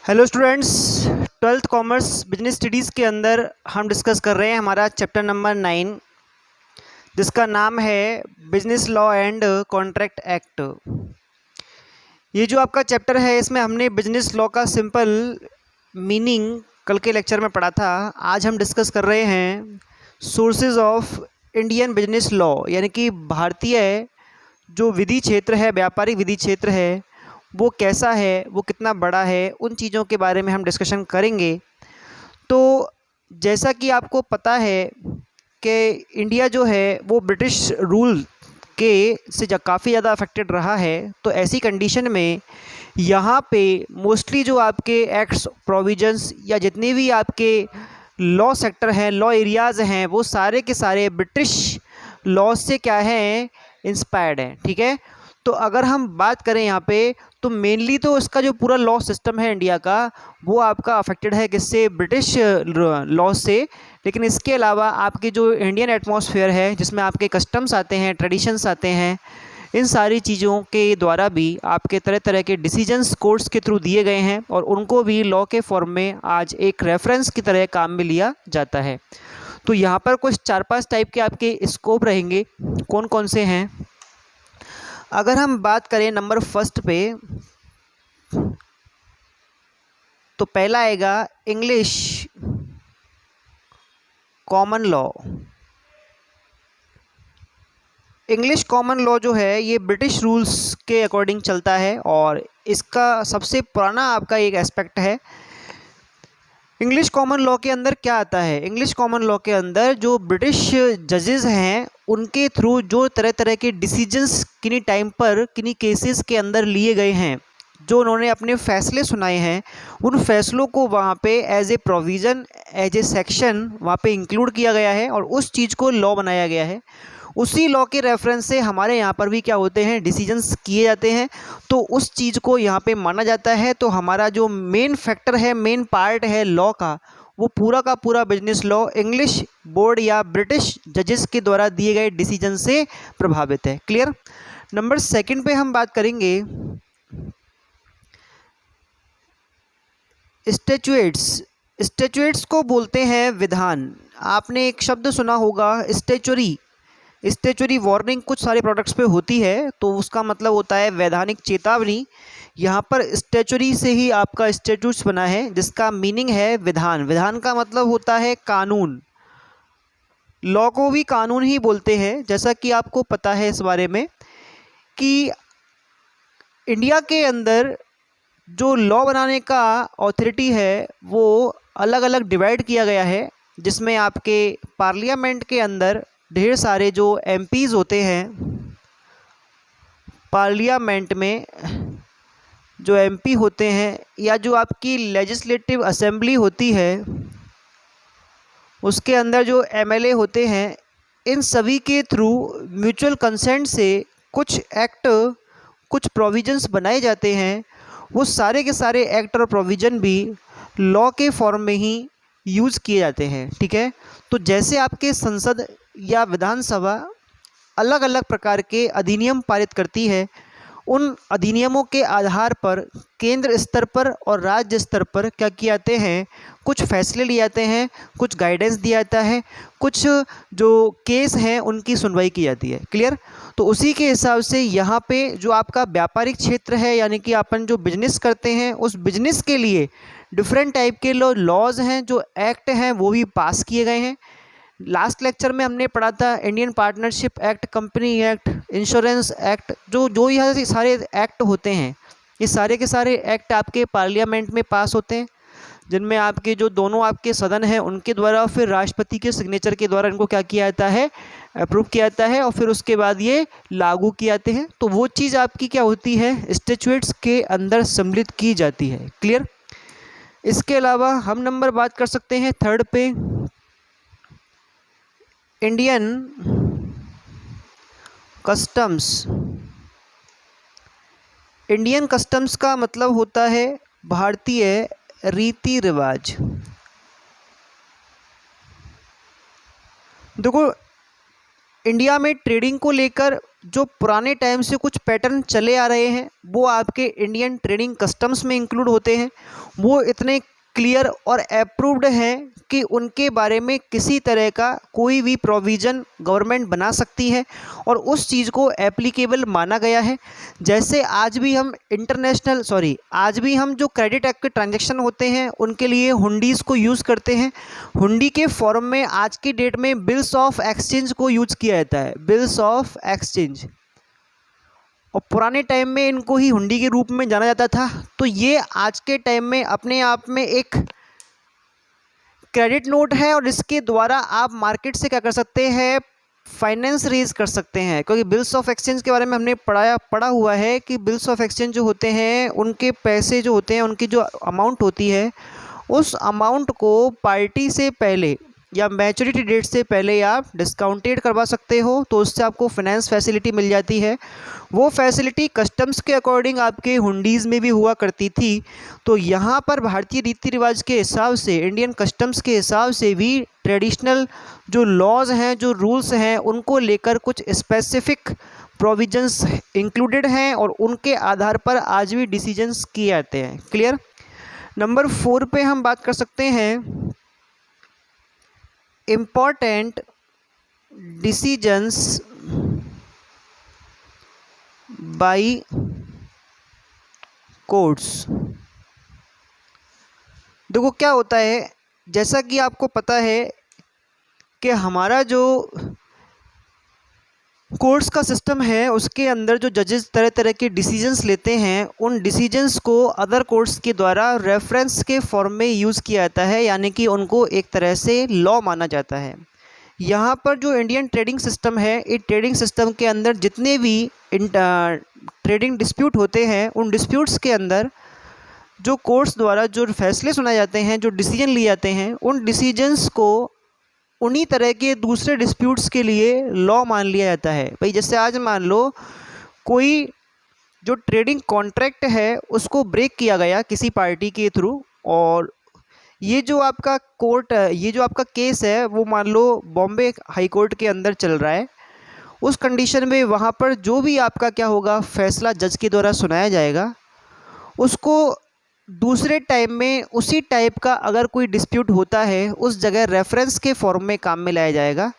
Hello students, twelfth commerce business studies के अंदर हम डिस्कस कर रहे हैं हमारा चैप्टर नंबर 9, जिसका नाम है business law and contract act. ये जो आपका चैप्टर है, इसमें हमने बिजनेस लॉ का सिंपल मीनिंग कल के लेक्चर में पढ़ा था। आज हम डिस्कस कर रहे हैं sources of Indian business law, यानी कि भारतीय जो विधि क्षेत्र है, व्यापारिक विधि क्षेत्र है, वो कैसा है, वो कितना बड़ा है, उन चीज़ों के बारे में हम डिस्कशन करेंगे। तो जैसा कि आपको पता है कि इंडिया जो है वो ब्रिटिश रूल के से काफ़ी ज़्यादा अफेक्टेड रहा है। तो ऐसी कंडीशन में यहाँ पे मोस्टली जो आपके एक्ट्स, प्रोविजंस या जितने भी आपके लॉ सेक्टर हैं, लॉ एरियाज़ हैं, वो सारे के सारे ब्रिटिश लॉ से क्या हैं, इंस्पायर्ड हैं। ठीक है, तो अगर हम बात करें यहाँ पे, तो मेनली तो इसका जो पूरा लॉ सिस्टम है इंडिया का, वो आपका अफेक्टेड है किससे, ब्रिटिश लॉ से। लेकिन इसके अलावा आपके जो इंडियन एटमॉस्फेयर है, जिसमें आपके कस्टम्स आते हैं, ट्रेडिशंस आते हैं, इन सारी चीज़ों के द्वारा भी आपके तरह तरह के डिसीजंस कोर्ट्स के थ्रू दिए गए हैं और उनको भी लॉ के फॉर्म में आज एक रेफरेंस की तरह काम में लिया जाता है। तो यहाँ पर कुछ 4-5 टाइप के आपके स्कोप रहेंगे। कौन कौन से हैं? अगर हम बात करें नंबर फर्स्ट पे, तो पहला आएगा English common law. English common law जो है ये ब्रिटिश रूल्स के अकॉर्डिंग चलता है और इसका सबसे पुराना आपका एक एस्पेक्ट है। इंग्लिश कॉमन लॉ के अंदर क्या आता है? इंग्लिश कॉमन लॉ के अंदर जो ब्रिटिश जजेस हैं, उनके थ्रू जो तरह तरह के डिसीजंस किन्हीं टाइम पर किन्हीं केसेस के अंदर लिए गए हैं, जो उन्होंने अपने फैसले सुनाए हैं, उन फैसलों को वहाँ पे as a provision, as a section वहाँ पे इंक्लूड किया गया है और उस चीज़ को लॉ बनाया गया है। उसी लॉ के रेफरेंस से हमारे यहाँ पर भी क्या होते हैं, डिसीजंस किए जाते हैं। तो उस चीज़ को यहाँ पे माना जाता है। तो हमारा जो मेन फैक्टर है, मेन पार्ट है लॉ का, वो पूरा का पूरा बिजनेस लॉ इंग्लिश बोर्ड या ब्रिटिश जजेस के द्वारा दिए गए डिसीजन से प्रभावित है। क्लियर? नंबर सेकंड पे हम बात करेंगे स्टैट्यूट्स। स्टैट्यूट्स को बोलते हैं विधान। आपने एक शब्द सुना होगा स्टैच्यूरी। स्टैच्यूरी वार्निंग कुछ सारे प्रोडक्ट्स पे होती है, तो उसका मतलब होता है वैधानिक चेतावनी। यहाँ पर स्टैच्यूरी से ही आपका स्टैट्यूट्स बना है, जिसका मीनिंग है विधान। विधान का मतलब होता है कानून। लॉ को भी कानून ही बोलते हैं। जैसा कि आपको पता है इस बारे में कि इंडिया के अंदर जो लॉ बनाने का ऑथोरिटी है, वो अलग अलग डिवाइड किया गया है, जिसमें आपके पार्लियामेंट के अंदर ढेर सारे जो एमपीज़ होते हैं, पार्लियामेंट में जो एमपी होते हैं, या जो आपकी लेजिस्लेटिव असेंबली होती है, उसके अंदर जो एमएलए होते हैं, इन सभी के थ्रू म्यूचुअल कंसेंट से कुछ एक्ट, कुछ प्रोविजंस बनाए जाते हैं। वो सारे के सारे एक्ट और प्रोविज़न भी लॉ के फॉर्म में ही यूज़ किए जाते हैं। ठीक है, तो जैसे आपके संसद या विधानसभा अलग अलग प्रकार के अधिनियम पारित करती है, उन अधिनियमों के आधार पर केंद्र स्तर पर और राज्य स्तर पर क्या किए जाते हैं, कुछ फैसले लिए जाते हैं, कुछ गाइडेंस दिया जाता है, कुछ जो केस हैं उनकी सुनवाई की जाती है। क्लियर? तो उसी के हिसाब से यहाँ पे जो आपका व्यापारिक क्षेत्र है, यानी कि अपन जो बिजनेस करते हैं, उस बिजनेस के लिए डिफरेंट टाइप के लॉज हैं, जो एक्ट हैं, वो भी पास किए गए हैं। लास्ट लेक्चर में हमने पढ़ा था Indian partnership act, company act, insurance act, जो यह सारे एक्ट होते हैं, ये सारे के सारे एक्ट आपके पार्लियामेंट में पास होते हैं, जिनमें आपके जो दोनों आपके सदन हैं, उनके द्वारा फिर राष्ट्रपति के सिग्नेचर के द्वारा इनको क्या किया जाता है, अप्रूव किया जाता है, और फिर उसके बाद ये लागू किए जाते हैं। तो वो चीज़ आपकी क्या होती है, स्टैट्यूट्स के अंदर सम्मिलित की जाती है। क्लियर? इसके अलावा हम नंबर बात कर सकते हैं थर्ड पे, इंडियन कस्टम्स। इंडियन कस्टम्स का मतलब होता है भारतीय रीति रिवाज। देखो, इंडिया में ट्रेडिंग को लेकर जो पुराने टाइम से कुछ पैटर्न चले आ रहे हैं वो आपके इंडियन ट्रेडिंग कस्टम्स में इंक्लूड होते हैं, वो इतने क्लियर और अप्रूव्ड हैं कि उनके बारे में किसी तरह का कोई भी प्रोविज़न गवर्नमेंट बना सकती है और उस चीज़ को एप्लीकेबल माना गया है। जैसे आज भी हम जो क्रेडिट एक्ट के ट्रांजैक्शन होते हैं उनके लिए हुंडीज़ को यूज़ करते हैं। हुंडी के फॉर्म में आज की डेट में बिल्स ऑफ एक्सचेंज को यूज़ किया जाता है, बिल्स ऑफ एक्सचेंज, और पुराने टाइम में इनको ही हुंडी के रूप में जाना जाता था। तो ये आज के टाइम में अपने आप में एक क्रेडिट नोट है और इसके द्वारा आप मार्केट से क्या कर सकते हैं, फाइनेंस रेज कर सकते हैं। क्योंकि बिल्स ऑफ एक्सचेंज के बारे में हमने पढ़ा हुआ है कि बिल्स ऑफ एक्सचेंज जो होते हैं उनके पैसे जो होते हैं, उनकी जो अमाउंट होती है उस अमाउंट को पार्टी से पहले या मैच्योरिटी डेट से पहले आप डिस्काउंटेड करवा सकते हो, तो उससे आपको फाइनेंस फैसिलिटी मिल जाती है। वो फैसिलिटी कस्टम्स के अकॉर्डिंग आपके हुंडीज़ में भी हुआ करती थी। तो यहाँ पर भारतीय रीति रिवाज के हिसाब से, इंडियन कस्टम्स के हिसाब से भी ट्रेडिशनल जो लॉज हैं, जो रूल्स हैं, उनको लेकर कुछ स्पेसिफिक प्रोविजंस इंक्लूडेड हैं और उनके आधार पर आज भी डिसीजंस किए जाते हैं। क्लियर। नंबर 4 पे हम बात कर सकते हैं इम्पॉर्टेंट डिसीजंस बाई कोर्ट्स। देखो क्या होता है, जैसा कि आपको पता है कि हमारा जो कोर्ट्स का सिस्टम है उसके अंदर जो जजेस तरह तरह के डिसीजंस लेते हैं, उन डिसीजंस को अदर कोर्ट्स के द्वारा रेफरेंस के फॉर्म में यूज़ किया जाता है, यानी कि उनको एक तरह से लॉ माना जाता है। यहाँ पर जो इंडियन ट्रेडिंग सिस्टम है, इस ट्रेडिंग सिस्टम के अंदर जितने भी ट्रेडिंग डिस्प्यूट होते हैं, उन डिस्प्यूट्स के अंदर जो कोर्ट्स द्वारा जो फैसले सुनाए जाते हैं, जो डिसीजन लिए जाते हैं, उन डिसीजंस को उन्हीं तरह के दूसरे डिस्प्यूट्स के लिए लॉ मान लिया जाता है। भाई जैसे आज मान लो कोई जो ट्रेडिंग कॉन्ट्रैक्ट है उसको ब्रेक किया गया किसी पार्टी के थ्रू, और ये जो आपका केस है वो मान लो बॉम्बे हाई कोर्ट के अंदर चल रहा है। उस कंडीशन में वहाँ पर जो भी आपका क्या होगा फैसला जज के द्वारा सुनाया जाएगा, उसको दूसरे टाइम में उसी टाइप का अगर कोई डिस्प्यूट होता है उस जगह रेफरेंस के फॉर्म में काम में लाया जाएगा।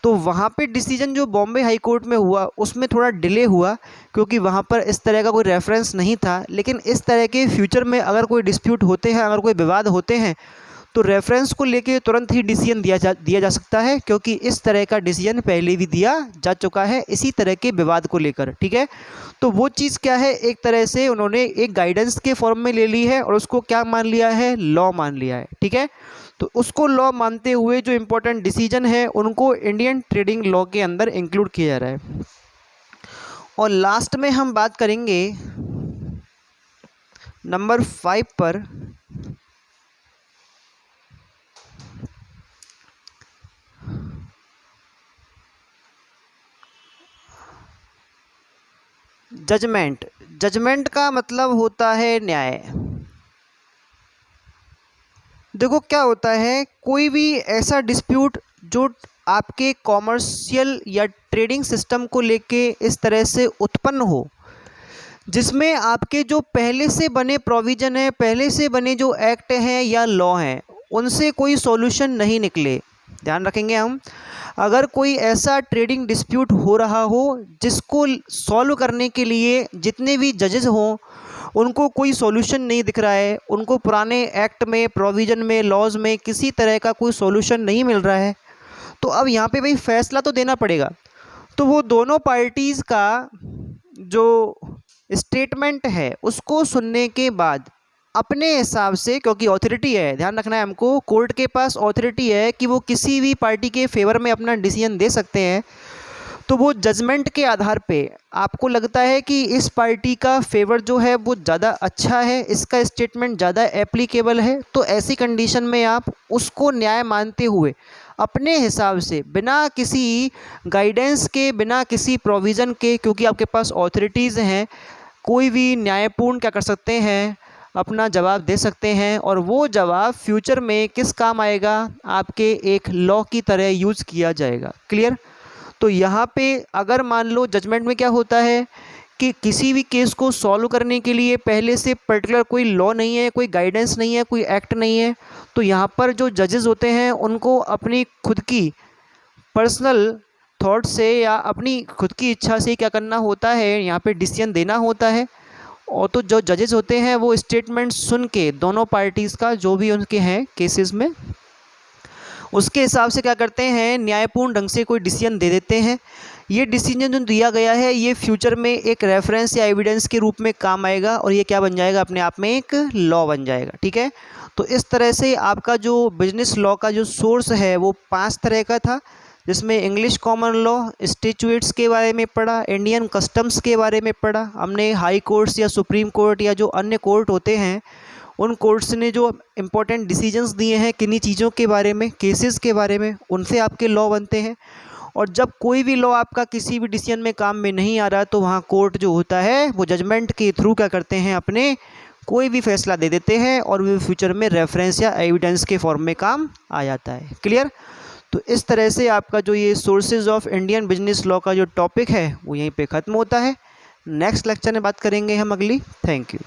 तो वहाँ पे डिसीजन जो बॉम्बे हाई कोर्ट में हुआ उसमें थोड़ा डिले हुआ क्योंकि वहाँ पर इस तरह का कोई रेफरेंस नहीं था। लेकिन इस तरह के फ्यूचर में अगर कोई डिस्प्यूट होते हैं, अगर कोई विवाद होते हैं, तो रेफरेंस को लेके तुरंत ही डिसीजन दिया जा सकता है, क्योंकि इस तरह का डिसीजन पहले भी दिया जा चुका है इसी तरह के विवाद को लेकर। ठीक है, तो वो चीज़ क्या है, एक तरह से उन्होंने एक गाइडेंस के फॉर्म में ले ली है और उसको क्या मान लिया है, लॉ मान लिया है। ठीक है, तो उसको लॉ मानते हुए जो इम्पोर्टेंट डिसीजन है उनको इंडियन ट्रेडिंग लॉ के अंदर इंक्लूड किया जा रहा है। और लास्ट में हम बात करेंगे नंबर 5 पर, जजमेंट। जजमेंट का मतलब होता है न्याय। देखो क्या होता है, कोई भी ऐसा डिस्प्यूट जो आपके कॉमर्शियल या ट्रेडिंग सिस्टम को लेके इस तरह से उत्पन्न हो, जिसमें आपके जो पहले से बने प्रोविज़न है, पहले से बने जो एक्ट हैं या लॉ हैं, उनसे कोई सॉल्यूशन नहीं निकले। ध्यान रखेंगे हम, अगर कोई ऐसा ट्रेडिंग डिस्प्यूट हो रहा हो जिसको सॉल्व करने के लिए जितने भी जजेस हों उनको कोई सॉल्यूशन नहीं दिख रहा है, उनको पुराने एक्ट में, प्रोविज़न में, लॉज में किसी तरह का कोई सॉल्यूशन नहीं मिल रहा है, तो अब यहाँ पे भाई फैसला तो देना पड़ेगा। तो वो दोनों पार्टीज़ का जो स्टेटमेंट है उसको सुनने के बाद अपने हिसाब से, क्योंकि ऑथोरिटी है, ध्यान रखना है हमको, कोर्ट के पास ऑथोरिटी है कि वो किसी भी पार्टी के फेवर में अपना डिसीजन दे सकते हैं। तो वो जजमेंट के आधार पे आपको लगता है कि इस पार्टी का फेवर जो है वो ज़्यादा अच्छा है, इसका स्टेटमेंट ज़्यादा एप्लीकेबल है, तो ऐसी कंडीशन में आप उसको न्याय मानते हुए अपने हिसाब से, बिना किसी गाइडेंस के, बिना किसी प्रोविज़न के, क्योंकि आपके पास ऑथोरिटीज़ हैं, कोई भी न्यायपूर्ण क्या कर सकते हैं, अपना जवाब दे सकते हैं, और वो जवाब फ्यूचर में किस काम आएगा, आपके एक लॉ की तरह यूज़ किया जाएगा। क्लियर। तो यहाँ पे अगर मान लो जजमेंट में क्या होता है कि किसी भी केस को सॉल्व करने के लिए पहले से पर्टिकुलर कोई लॉ नहीं है, कोई गाइडेंस नहीं है, कोई एक्ट नहीं है, तो यहाँ पर जो जजेस होते हैं उनको अपनी खुद की पर्सनल थॉट से या अपनी खुद की इच्छा से क्या करना होता है, यहाँ पे डिसीजन देना होता है। और तो जो जजेस होते हैं वो स्टेटमेंट सुन के दोनों पार्टीज़ का जो भी उनके हैं केसेस में, उसके हिसाब से क्या करते हैं, न्यायपूर्ण ढंग से कोई डिसीजन दे देते हैं। ये डिसीजन जो दिया गया है ये फ्यूचर में एक रेफरेंस या एविडेंस के रूप में काम आएगा और ये क्या बन जाएगा, अपने आप में एक लॉ बन जाएगा। ठीक है, तो इस तरह से आपका जो बिजनेस लॉ का जो सोर्स है वो 5 तरह का था, जिसमें इंग्लिश कॉमन लॉ, स्टैट्यूट्स के बारे में पढ़ा, इंडियन कस्टम्स के बारे में पढ़ा हमने, हाई कोर्ट्स या सुप्रीम कोर्ट या जो अन्य कोर्ट होते हैं उन कोर्ट्स ने जो इम्पोर्टेंट डिसीजंस दिए हैं किन्हीं चीज़ों के बारे में, केसेस के बारे में, उनसे आपके लॉ बनते हैं। और जब कोई भी लॉ आपका किसी भी डिसीजन में काम में नहीं आ रहा तो वहाँ कोर्ट जो होता है वो जजमेंट के थ्रू क्या करते हैं, अपने कोई भी फैसला दे देते हैं और वो फ्यूचर में रेफरेंस या एविडेंस के फॉर्म में काम आ जाता है। क्लियर? तो इस तरह से आपका जो ये sources of Indian business law का जो टॉपिक है वो यहीं पे ख़त्म होता है। नेक्स्ट लेक्चर में बात करेंगे हम अगली। Thank you.